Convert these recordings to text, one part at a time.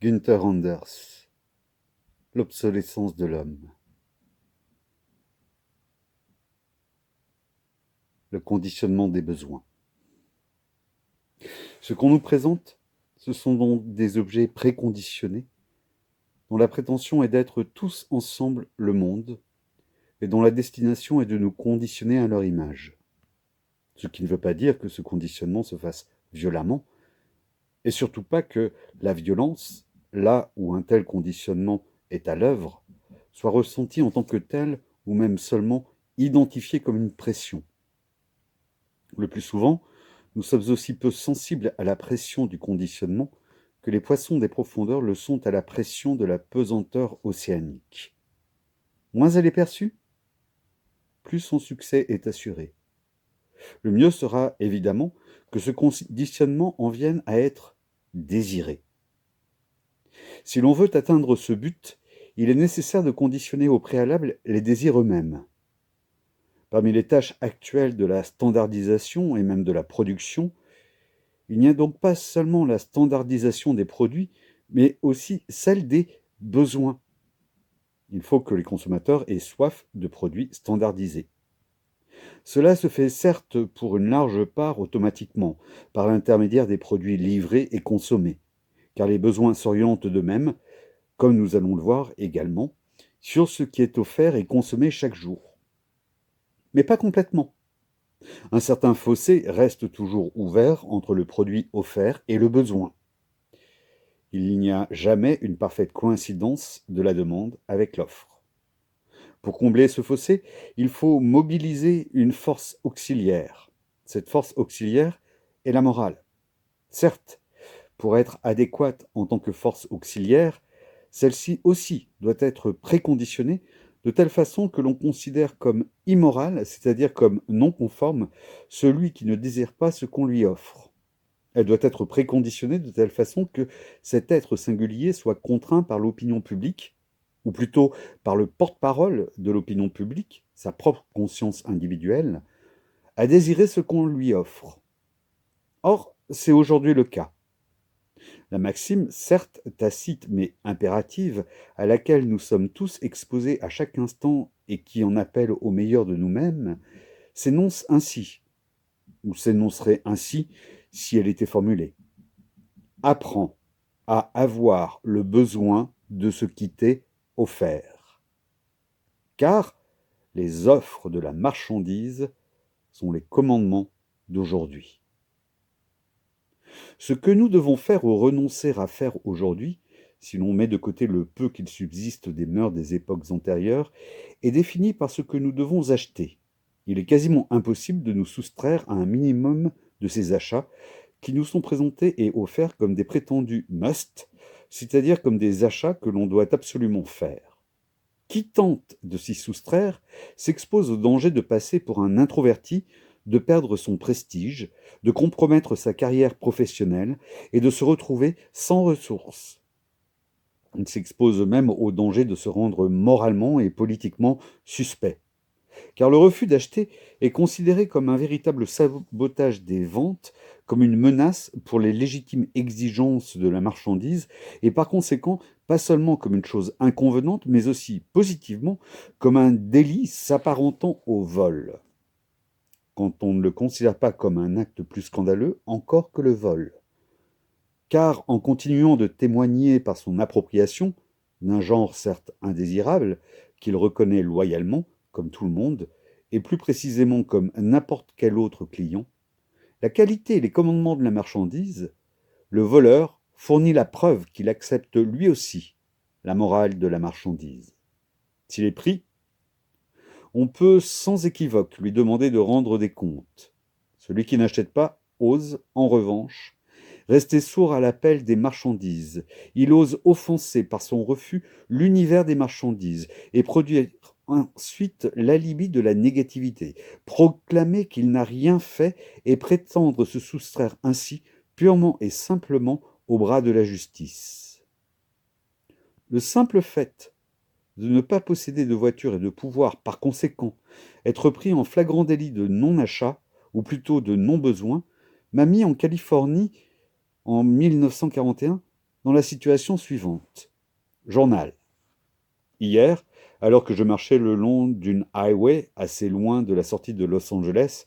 Günther Anders, l'obsolescence de l'homme, le conditionnement des besoins. Ce qu'on nous présente, ce sont donc des objets préconditionnés, dont la prétention est d'être tous ensemble le monde, et dont la destination est de nous conditionner à leur image. Ce qui ne veut pas dire que ce conditionnement se fasse violemment, et surtout pas que la violence, là où un tel conditionnement est à l'œuvre, soit ressentie en tant que telle, ou même seulement identifiée comme une pression. Le plus souvent, nous sommes aussi peu sensibles à la pression du conditionnement que les poissons des profondeurs le sont à la pression de la pesanteur océanique. Moins elle est perçue, plus son succès est assuré. Le mieux sera évidemment que ce conditionnement en vienne à être désiré. Si l'on veut atteindre ce but, il est nécessaire de conditionner au préalable les désirs eux-mêmes. Parmi les tâches actuelles de la standardisation et même de la production, il n'y a donc pas seulement la standardisation des produits, mais aussi celle des besoins. Il faut que les consommateurs aient soif de produits standardisés. Cela se fait certes pour une large part automatiquement, par l'intermédiaire des produits livrés et consommés, car les besoins s'orientent d'eux-mêmes, comme nous allons le voir également, sur ce qui est offert et consommé chaque jour. Mais pas complètement. Un certain fossé reste toujours ouvert entre le produit offert et le besoin. Il n'y a jamais une parfaite coïncidence de la demande avec l'offre. Pour combler ce fossé, il faut mobiliser une force auxiliaire. Cette force auxiliaire est la morale. Certes, pour être adéquate en tant que force auxiliaire, celle-ci aussi doit être préconditionnée de telle façon que l'on considère comme immoral, c'est-à-dire comme non conforme, celui qui ne désire pas ce qu'on lui offre. Elle doit être préconditionnée de telle façon que cet être singulier soit contraint par l'opinion publique, ou plutôt par le porte-parole de l'opinion publique, sa propre conscience individuelle, à désirer ce qu'on lui offre. Or, c'est aujourd'hui le cas. La maxime, certes tacite mais impérative, à laquelle nous sommes tous exposés à chaque instant et qui en appelle au meilleur de nous-mêmes, s'énonce ainsi, ou s'énoncerait ainsi si elle était formulée. Apprends à avoir le besoin de ce qui t'est offert. Car les offres de la marchandise sont les commandements d'aujourd'hui. Ce que nous devons faire ou renoncer à faire aujourd'hui, si l'on met de côté le peu qu'il subsiste des mœurs des époques antérieures, est défini par ce que nous devons acheter. Il est quasiment impossible de nous soustraire à un minimum de ces achats qui nous sont présentés et offerts comme des prétendus must, c'est-à-dire comme des achats que l'on doit absolument faire. Qui tente de s'y soustraire s'expose au danger de passer pour un introverti, de perdre son prestige, de compromettre sa carrière professionnelle et de se retrouver sans ressources. Il s'expose même au danger de se rendre moralement et politiquement suspect. Car le refus d'acheter est considéré comme un véritable sabotage des ventes, comme une menace pour les légitimes exigences de la marchandise, et par conséquent, pas seulement comme une chose inconvenante, mais aussi positivement comme un délit s'apparentant au vol, quand on ne le considère pas comme un acte plus scandaleux encore que le vol. Car en continuant de témoigner par son appropriation, d'un genre certes indésirable, qu'il reconnaît loyalement, comme tout le monde, et plus précisément comme n'importe quel autre client, la qualité et les commandements de la marchandise, le voleur fournit la preuve qu'il accepte lui aussi la morale de la marchandise. S'il est pris, on peut sans équivoque lui demander de rendre des comptes. Celui qui n'achète pas ose, en revanche, rester sourd à l'appel des marchandises. Il ose offenser par son refus l'univers des marchandises et produire ensuite l'alibi de la négativité, proclamer qu'il n'a rien fait et prétendre se soustraire ainsi purement et simplement au bras de la justice. Le simple fait de ne pas posséder de voiture et de pouvoir, par conséquent, être pris en flagrant délit de non-achat, ou plutôt de non-besoin, m'a mis en Californie en 1941 dans la situation suivante. Journal. Hier, alors que je marchais le long d'une highway assez loin de la sortie de Los Angeles,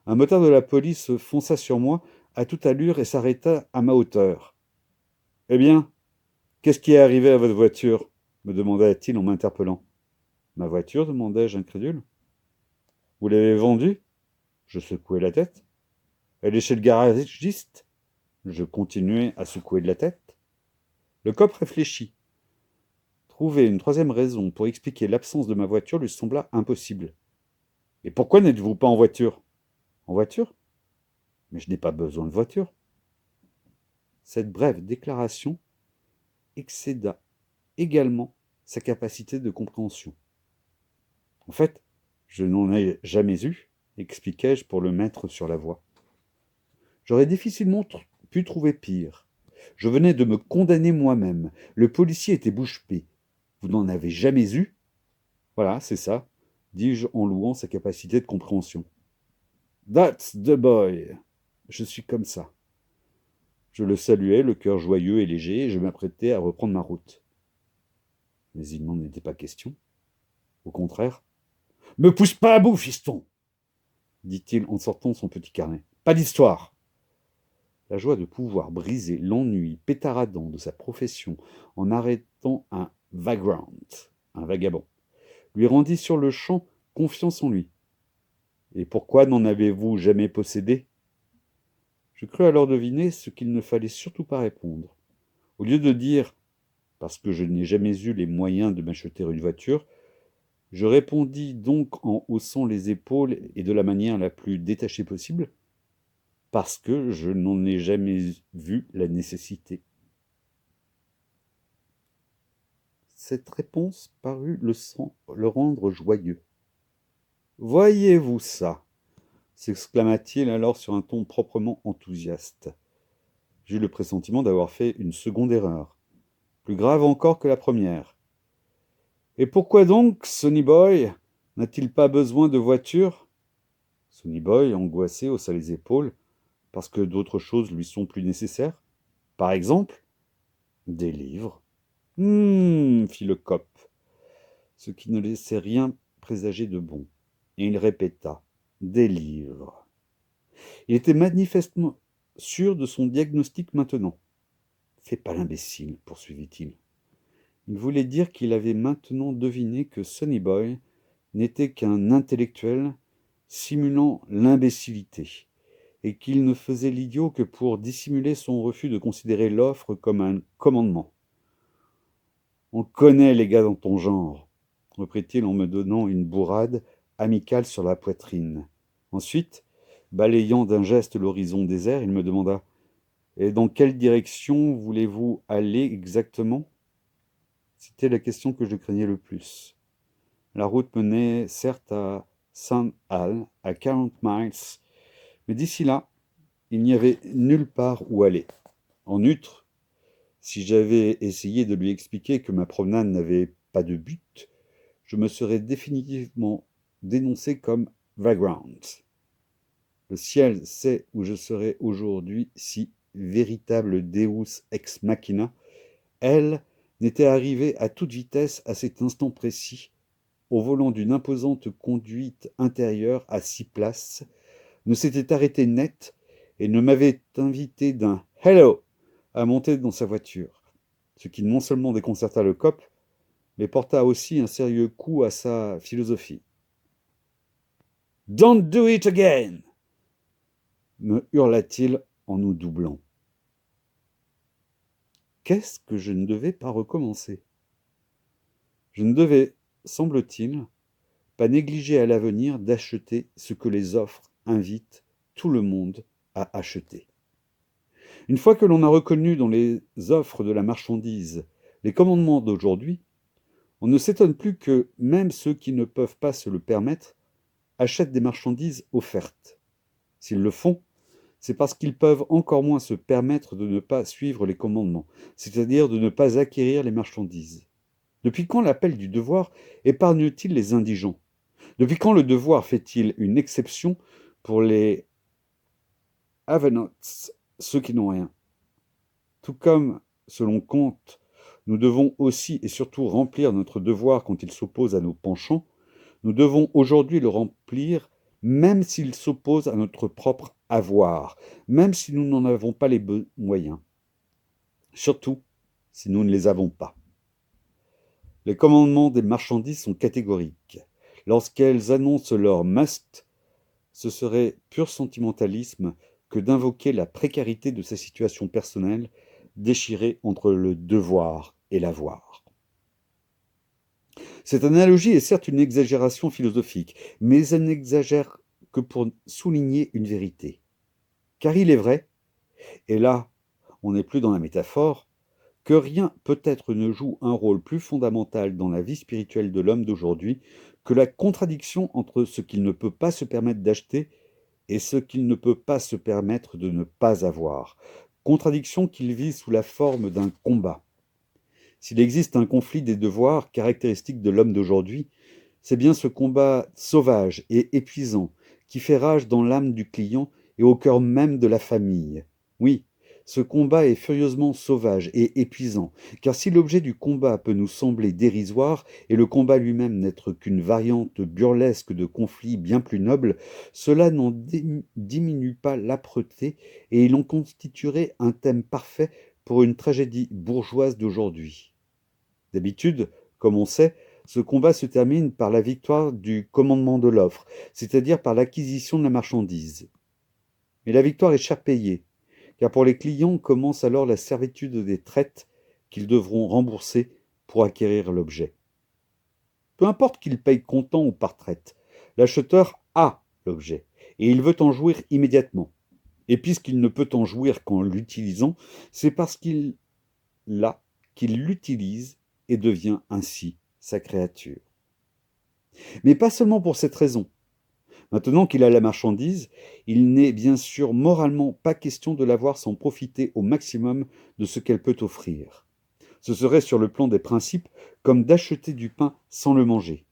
un motard de la police fonça sur moi à toute allure et s'arrêta à ma hauteur. « Eh bien, qu'est-ce qui est arrivé à votre voiture ?» me demanda-t-il en m'interpellant. « Ma voiture ?» demandai-je incrédule. « Vous l'avez vendue ?» Je secouai la tête. « Elle est chez le garagiste ?» Je continuai à secouer de la tête. Le cop réfléchit. Trouver une troisième raison pour expliquer l'absence de ma voiture lui sembla impossible. « Et pourquoi n'êtes-vous pas en voiture ?»« En voiture ? Mais je n'ai pas besoin de voiture. » Cette brève déclaration excéda également sa capacité de compréhension. « En fait, je n'en ai jamais eu, » expliquai-je pour le mettre sur la voie. J'aurais difficilement pu trouver pire. Je venais de me condamner moi-même. Le policier était bouche bée. « Vous n'en avez jamais eu ?» Voilà, c'est ça, dis-je en louant sa capacité de compréhension. « That's the boy !» Je suis comme ça. Je le saluai, le cœur joyeux et léger, et je m'apprêtais à reprendre ma route. Mais il n'en était pas question. Au contraire. « Me pousse pas à bout, fiston !» dit-il en sortant son petit carnet. « Pas d'histoire !» La joie de pouvoir briser l'ennui pétaradant de sa profession en arrêtant un vagrant, un vagabond, lui rendit sur le champ confiance en lui. « Et pourquoi n'en avez-vous jamais possédé ?» Je crus alors deviner ce qu'il ne fallait surtout pas répondre. Au lieu de dire « parce que je n'ai jamais eu les moyens de m'acheter une voiture », je répondis donc en haussant les épaules et de la manière la plus détachée possible « parce que je n'en ai jamais vu la nécessité ». Cette réponse parut le rendre joyeux. « Voyez-vous ça ?» s'exclama-t-il alors sur un ton proprement enthousiaste. J'eus le pressentiment d'avoir fait une seconde erreur, plus grave encore que la première. « Et pourquoi donc, Sonny Boy, n'a-t-il pas besoin de voiture ?» Sonny Boy, angoissé, haussa les épaules. « Parce que d'autres choses lui sont plus nécessaires. Par exemple, des livres. » « fit le cop, ce qui ne laissait rien présager de bon. Et il répéta, « Des livres. » Il était manifestement sûr de son diagnostic maintenant. « Fais pas l'imbécile, » poursuivit-il. Il voulait dire qu'il avait maintenant deviné que Sonny Boy n'était qu'un intellectuel simulant l'imbécilité, et qu'il ne faisait l'idiot que pour dissimuler son refus de considérer l'offre comme un commandement. « On connaît les gars dans ton genre, » reprit-il en me donnant une bourrade amicale sur la poitrine. Ensuite, balayant d'un geste l'horizon désert, il me demanda « Et dans quelle direction voulez-vous aller exactement ?» C'était la question que je craignais le plus. La route menait certes à St. Hall, à 40 miles, mais d'ici là, il n'y avait nulle part où aller. En outre, si j'avais essayé de lui expliquer que ma promenade n'avait pas de but, je me serais définitivement dénoncé comme vagrant. Le ciel sait où je serais aujourd'hui si, véritable Deus ex machina, elle n'était arrivée à toute vitesse à cet instant précis, au volant d'une imposante conduite intérieure à 6 places, ne s'était arrêtée net et ne m'avait invité d'un « Hello !» à monter dans sa voiture, ce qui non seulement déconcerta le cop, mais porta aussi un sérieux coup à sa philosophie. « Don't do it again !» me hurla-t-il en nous doublant. Qu'est-ce que je ne devais pas recommencer? Je ne devais, semble-t-il, pas négliger à l'avenir d'acheter ce que les offres invitent tout le monde à acheter. Une fois que l'on a reconnu dans les offres de la marchandise les commandements d'aujourd'hui, on ne s'étonne plus que même ceux qui ne peuvent pas se le permettre achètent des marchandises offertes. S'ils le font, c'est parce qu'ils peuvent encore moins se permettre de ne pas suivre les commandements, c'est-à-dire de ne pas acquérir les marchandises. Depuis quand l'appel du devoir épargne-t-il les indigents? Depuis quand le devoir fait-il une exception pour les have-nots, ceux qui n'ont rien? Tout comme selon Kant, nous devons aussi et surtout remplir notre devoir quand il s'oppose à nos penchants, nous devons aujourd'hui le remplir même s'il s'oppose à notre propre avoir, même si nous n'en avons pas les moyens, surtout si nous ne les avons pas. Les commandements des marchandises sont catégoriques. Lorsqu'elles annoncent leur must, ce serait pur sentimentalisme que d'invoquer la précarité de sa situation personnelle, déchirée entre le devoir et l'avoir. Cette analogie est certes une exagération philosophique, mais elle n'exagère que pour souligner une vérité. Car il est vrai, et là, on n'est plus dans la métaphore, que rien peut-être ne joue un rôle plus fondamental dans la vie spirituelle de l'homme d'aujourd'hui que la contradiction entre ce qu'il ne peut pas se permettre d'acheter et ce qu'il ne peut pas se permettre de ne pas avoir. Contradiction qu'il vit sous la forme d'un combat. S'il existe un conflit des devoirs caractéristique de l'homme d'aujourd'hui, c'est bien ce combat sauvage et épuisant qui fait rage dans l'âme du client et au cœur même de la famille. Oui, ce combat est furieusement sauvage et épuisant, car si l'objet du combat peut nous sembler dérisoire et le combat lui-même n'être qu'une variante burlesque de conflits bien plus nobles, cela n'en diminue pas l'âpreté et il en constituerait un thème parfait pour une tragédie bourgeoise d'aujourd'hui. D'habitude, comme on sait, ce combat se termine par la victoire du commandement de l'offre, c'est-à-dire par l'acquisition de la marchandise. Mais la victoire est cher payée, car pour les clients commence alors la servitude des traites qu'ils devront rembourser pour acquérir l'objet. Peu importe qu'ils payent comptant ou par traite, l'acheteur a l'objet, et il veut en jouir immédiatement. Et puisqu'il ne peut en jouir qu'en l'utilisant, c'est parce qu'il l'a qu'il l'utilise et devient ainsi sa créature. Mais pas seulement pour cette raison. Maintenant qu'il a la marchandise, il n'est bien sûr moralement pas question de l'avoir sans profiter au maximum de ce qu'elle peut offrir. Ce serait sur le plan des principes comme d'acheter du pain sans le manger.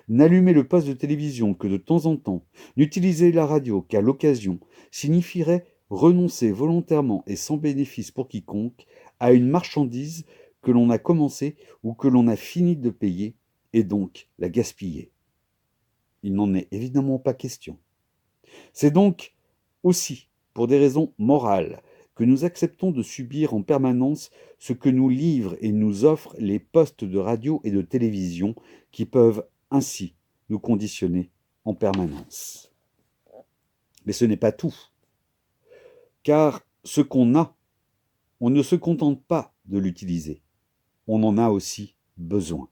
N'allumer le poste de télévision que de temps en temps, n'utiliser la radio qu'à l'occasion, signifierait renoncer volontairement et sans bénéfice pour quiconque à une marchandise que l'on a commencé ou que l'on a fini de payer, et donc la gaspiller. Il n'en est évidemment pas question. C'est donc aussi pour des raisons morales que nous acceptons de subir en permanence ce que nous livrent et nous offrent les postes de radio et de télévision qui peuvent ainsi nous conditionner en permanence. Mais ce n'est pas tout, car ce qu'on a, on ne se contente pas de l'utiliser, on en a aussi besoin.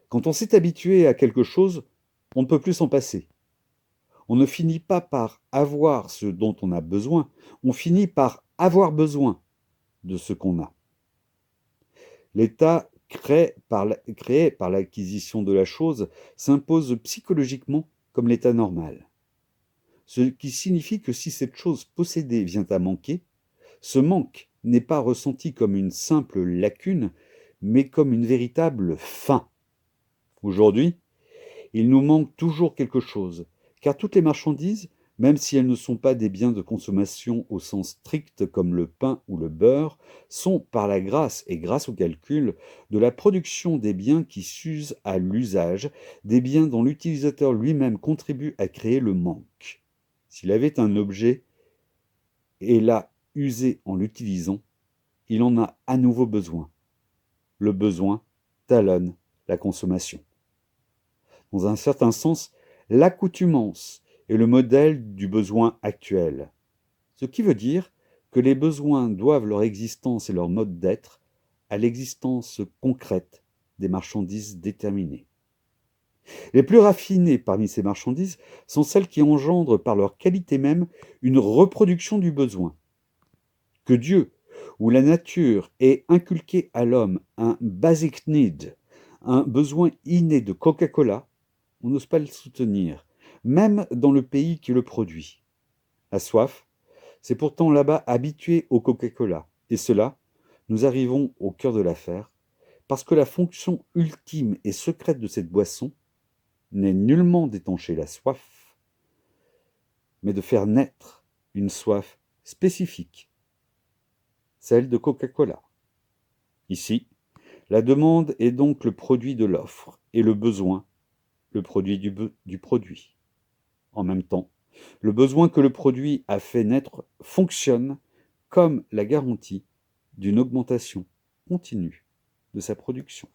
Quand on s'est habitué à quelque chose, on ne peut plus s'en passer. On ne finit pas par avoir ce dont on a besoin, on finit par avoir besoin de ce qu'on a. L'état créé par l'acquisition de la chose s'impose psychologiquement comme l'état normal. Ce qui signifie que si cette chose possédée vient à manquer, ce manque n'est pas ressenti comme une simple lacune, mais comme une véritable faim. Aujourd'hui, il nous manque toujours quelque chose, car toutes les marchandises, même si elles ne sont pas des biens de consommation au sens strict comme le pain ou le beurre, sont par la grâce et grâce au calcul de la production des biens qui s'usent à l'usage, des biens dont l'utilisateur lui-même contribue à créer le manque. S'il avait un objet et l'a usé en l'utilisant, il en a à nouveau besoin. Le besoin talonne la consommation. Dans un certain sens, l'accoutumance est le modèle du besoin actuel. Ce qui veut dire que les besoins doivent leur existence et leur mode d'être à l'existence concrète des marchandises déterminées. Les plus raffinées parmi ces marchandises sont celles qui engendrent par leur qualité même une reproduction du besoin. Que Dieu ou la nature ait inculqué à l'homme un basic need, un besoin inné de Coca-Cola, on n'ose pas le soutenir, même dans le pays qui le produit. La soif, c'est pourtant là-bas habitué au Coca-Cola. Et cela, nous arrivons au cœur de l'affaire, parce que la fonction ultime et secrète de cette boisson n'est nullement d'étancher la soif, mais de faire naître une soif spécifique, celle de Coca-Cola. Ici, la demande est donc le produit de l'offre et le besoin, le produit du produit. En même temps, le besoin que le produit a fait naître fonctionne comme la garantie d'une augmentation continue de sa production.